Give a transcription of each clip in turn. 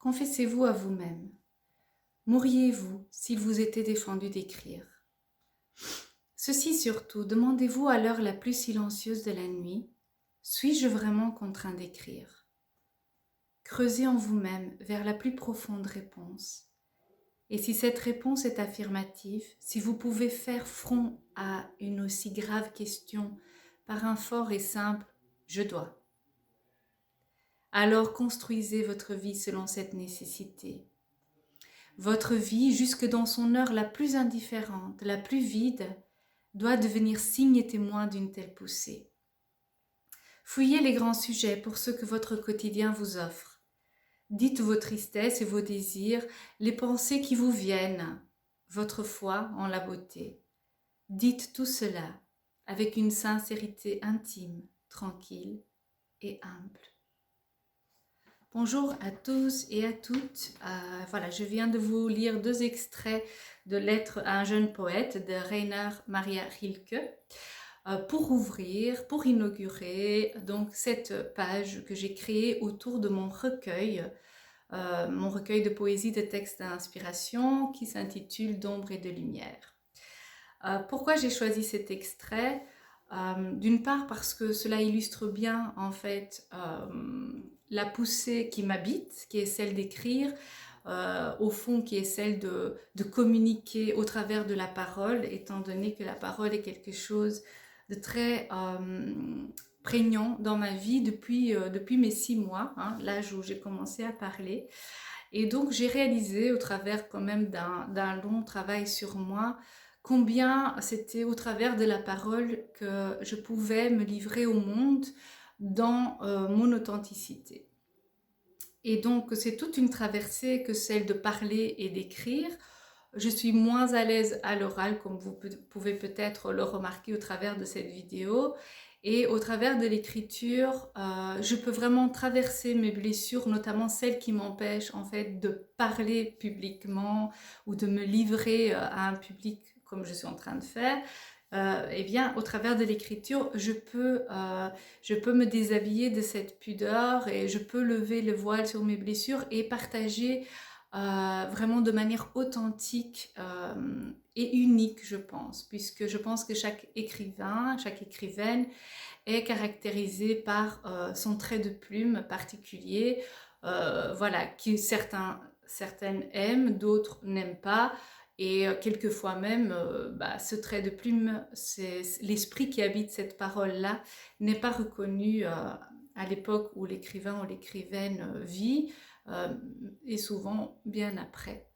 Confessez-vous à vous-même. Mourriez-vous s'il vous était défendu d'écrire? Ceci surtout, demandez-vous à l'heure la plus silencieuse de la nuit, suis-je vraiment contraint d'écrire? Creusez en vous-même vers la plus profonde réponse. Et si cette réponse est affirmative, si vous pouvez faire front à une aussi grave question par un fort et simple « je dois », alors construisez votre vie selon cette nécessité. Votre vie, jusque dans son heure la plus indifférente, la plus vide, doit devenir signe et témoin d'une telle poussée. Fouillez les grands sujets pour ceux que votre quotidien vous offre. Dites vos tristesses et vos désirs, les pensées qui vous viennent, votre foi en la beauté. Dites tout cela avec une sincérité intime, tranquille et humble. Bonjour à tous et à toutes. Voilà, je viens de vous lire 2 extraits de Lettres à un jeune poète de Rainer Maria Rilke pour inaugurer donc cette page que j'ai créée autour de mon recueil de poésie, de textes d'inspiration qui s'intitule D'ombre et de lumière. Pourquoi j'ai choisi cet extrait? D'une part parce que cela illustre bien en fait la poussée qui m'habite, qui est celle d'écrire, au fond qui est celle de communiquer au travers de la parole, étant donné que la parole est quelque chose de très prégnant dans ma vie depuis mes 6 mois, l'âge où j'ai commencé à parler. Et donc j'ai réalisé au travers quand même d'un long travail sur moi combien c'était au travers de la parole que je pouvais me livrer au monde dans mon authenticité. Et donc c'est toute une traversée que celle de parler et d'écrire. Je suis moins à l'aise à l'oral, comme vous pouvez peut-être le remarquer au travers de cette vidéo. Et au travers de l'écriture, je peux vraiment traverser mes blessures, notamment celles qui m'empêchent en fait de parler publiquement ou de me livrer à un public comme je suis en train de faire. Eh bien, au travers de l'écriture, je peux me déshabiller de cette pudeur et je peux lever le voile sur mes blessures et partager vraiment de manière authentique et unique, je pense, puisque je pense que chaque écrivain, chaque écrivaine est caractérisé par son trait de plume particulier, voilà, que certaines aiment, d'autres n'aiment pas. Et quelquefois même, ce trait de plume, c'est l'esprit qui habite cette parole-là, n'est pas reconnu à l'époque où l'écrivain ou l'écrivaine vit, et souvent bien après.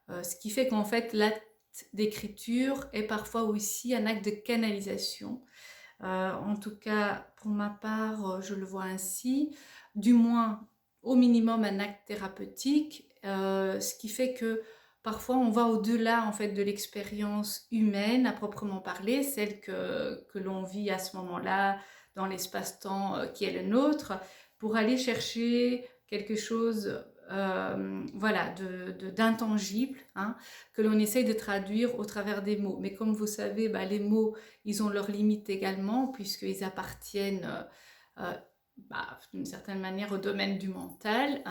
Ce qui fait qu'en fait, l'acte d'écriture est parfois aussi un acte de canalisation. En tout cas, pour ma part, je le vois ainsi, du moins au minimum un acte thérapeutique, ce qui fait que parfois on va au-delà en fait de l'expérience humaine à proprement parler, celle que l'on vit à ce moment-là dans l'espace-temps qui est le nôtre, pour aller chercher quelque chose voilà, d'intangible, que l'on essaye de traduire au travers des mots. Mais comme vous savez, les mots, ils ont leurs limites également, puisqu'ils appartiennent d'une certaine manière au domaine du mental.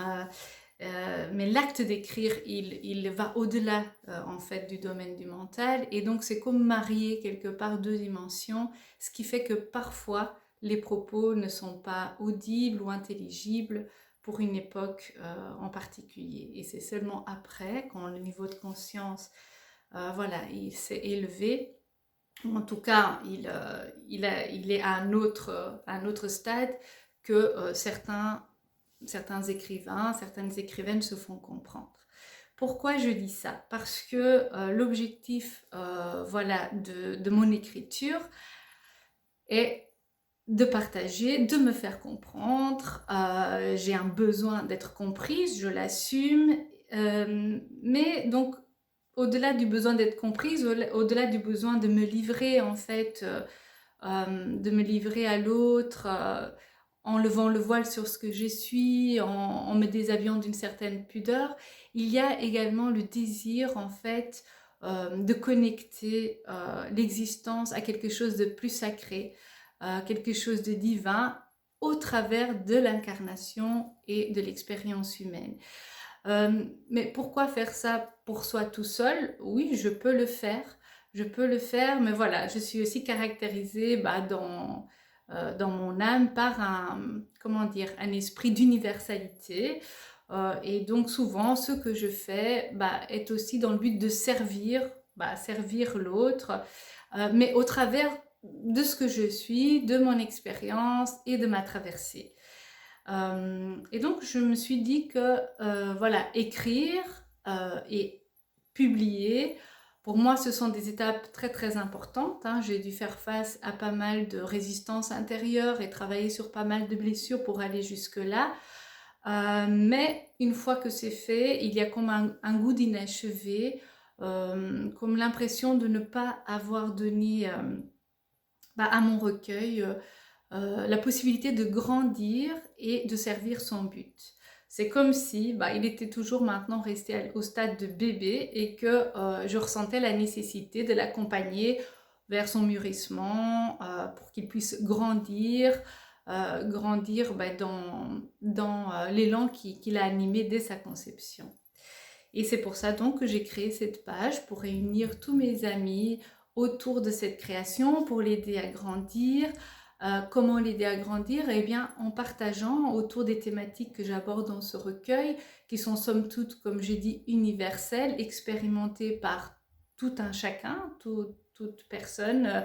Mais l'acte d'écrire, il va au-delà en fait du domaine du mental, et donc c'est comme marier quelque part 2 dimensions, ce qui fait que parfois les propos ne sont pas audibles ou intelligibles pour une époque en particulier, et c'est seulement après, quand le niveau de conscience voilà, il s'est élevé, ou en tout cas il est à un autre stade, que certains écrivains, certaines écrivaines se font comprendre. Pourquoi je dis ça? Parce que l'objectif voilà, de mon écriture est de partager, de me faire comprendre. J'ai un besoin d'être comprise, je l'assume, mais donc au-delà du besoin d'être comprise, au-delà du besoin de me livrer en fait, de me livrer à l'autre, en levant le voile sur ce que je suis, en me déshabillant d'une certaine pudeur, il y a également le désir en fait de connecter l'existence à quelque chose de plus sacré, quelque chose de divin, au travers de l'incarnation et de l'expérience humaine. Mais pourquoi faire ça pour soi tout seul? Oui, je peux le faire. Je peux le faire, mais voilà, je suis aussi caractérisée dans mon âme par comment dire, un esprit d'universalité. Et donc souvent, ce que je fais est aussi dans le but de servir l'autre, mais au travers de ce que je suis, de mon expérience et de ma traversée. Et donc, je me suis dit que, voilà, écrire et publier, pour moi, ce sont des étapes très, très importantes, hein. J'ai dû faire face à pas mal de résistance intérieure et travailler sur pas mal de blessures pour aller jusque-là. Mais une fois que c'est fait, il y a comme un goût d'inachevé, comme l'impression de ne pas avoir donné à mon recueil la possibilité de grandir et de servir son but. C'est comme si il était toujours maintenant resté au stade de bébé et que je ressentais la nécessité de l'accompagner vers son mûrissement pour qu'il puisse grandir, dans l'élan qui l'a animé dès sa conception. Et c'est pour ça donc que j'ai créé cette page pour réunir tous mes amis autour de cette création, pour l'aider à grandir. Comment l'aider à grandir? Eh bien, en partageant autour des thématiques que j'aborde dans ce recueil, qui sont somme toute, comme j'ai dit, universelles, expérimentées par tout un chacun, toute personne,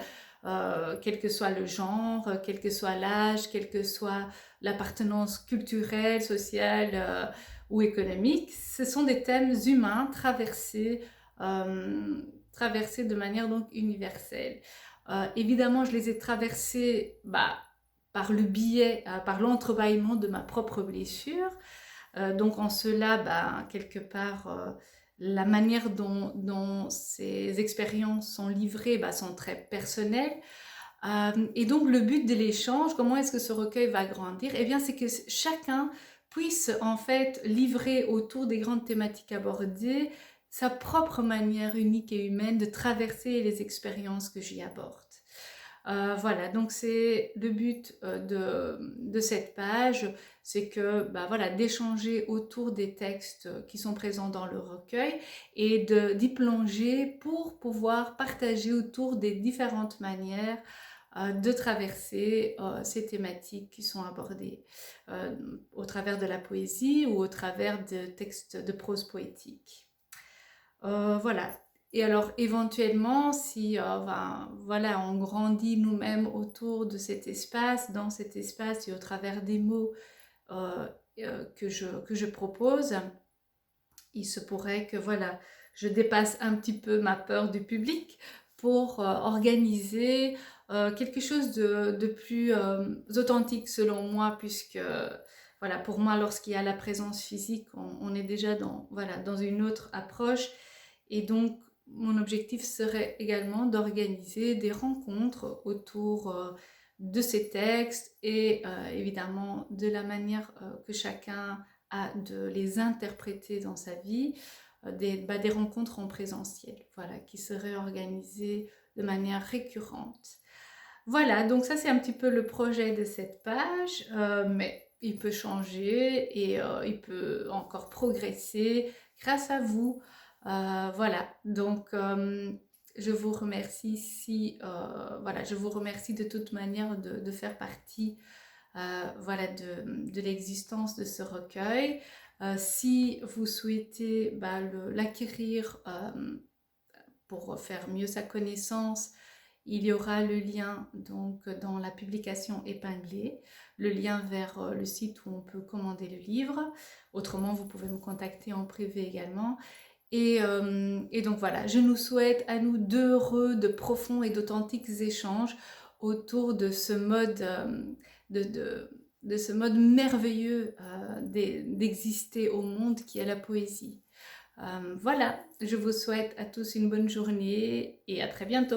quel que soit le genre, quel que soit l'âge, quelle que soit l'appartenance culturelle, sociale ou économique. Ce sont des thèmes humains traversés de manière donc universelle. Évidemment, je les ai traversés par le biais, par l'entrebâillement de ma propre blessure. Donc en cela, quelque part, la manière dont ces expériences sont livrées sont très personnelles. Et donc le but de l'échange, comment est-ce que ce recueil va grandir? Eh bien, c'est que chacun puisse en fait livrer autour des grandes thématiques abordées sa propre manière unique et humaine de traverser les expériences que j'y aborde. Voilà, donc c'est le but de cette page, c'est que voilà, d'échanger autour des textes qui sont présents dans le recueil et d'y plonger pour pouvoir partager autour des différentes manières de traverser ces thématiques qui sont abordées au travers de la poésie ou au travers de textes de prose poétique. Voilà. Et alors, éventuellement, si voilà, on grandit nous-mêmes autour de cet espace, dans cet espace et au travers des mots que je propose, il se pourrait que voilà, je dépasse un petit peu ma peur du public pour organiser quelque chose de plus authentique selon moi, puisque voilà, pour moi, lorsqu'il y a la présence physique, on est déjà dans une autre approche. Et donc, mon objectif serait également d'organiser des rencontres autour de ces textes et évidemment de la manière que chacun a de les interpréter dans sa vie, des rencontres en présentiel, voilà, qui seraient organisées de manière récurrente. Voilà, donc ça c'est un petit peu le projet de cette page, mais il peut changer et il peut encore progresser grâce à vous. Voilà, donc je vous remercie voilà, je vous remercie de toute manière de faire partie voilà, de l'existence de ce recueil. Si vous souhaitez l'acquérir pour faire mieux sa connaissance, il y aura le lien donc dans la publication épinglée, le lien vers le site où on peut commander le livre. Autrement, vous pouvez me contacter en privé également. Et donc voilà, je nous souhaite à nous d'heureux, de profonds et d'authentiques échanges autour de ce mode, de ce mode merveilleux d'exister au monde qui est la poésie. Voilà, je vous souhaite à tous une bonne journée et à très bientôt.